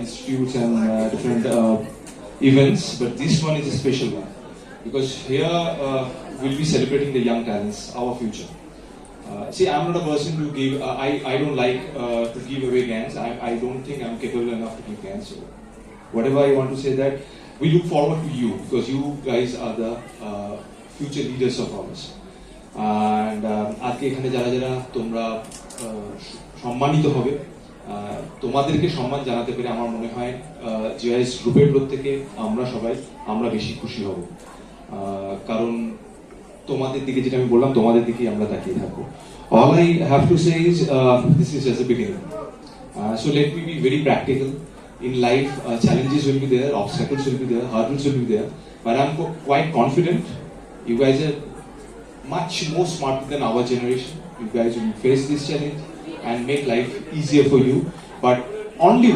institutes and different events, but this one is a special one because here we'll be celebrating the young talents, our future. See, I'm not a person to give. I don't like to give away GANs. I don't think I'm capable enough to give GANs. So, whatever I want to say that we look forward to you because you guys are the future leaders of ours. And আজকে এখানে যারা যারা তোমরা সম্মানিত হবে তোমাদেরকে সম্মান জানাতে পেরে আমার মনে হয় জিআইএস গ্রুপের প্রত্যেকে আমরা বেশি খুশি হব কারণ তোমাদের দিকে যেটা আমি বললাম তোমাদের দিকেই আমরা তাকিয়ে থাকবো all I have to say is this is just a beginning so let me be very practical in life challenges will be there obstacles will be there hurdles will be there but I'm quite confident you guys are much more smarter than our generation you guys will face this challenge and make life easier for you but only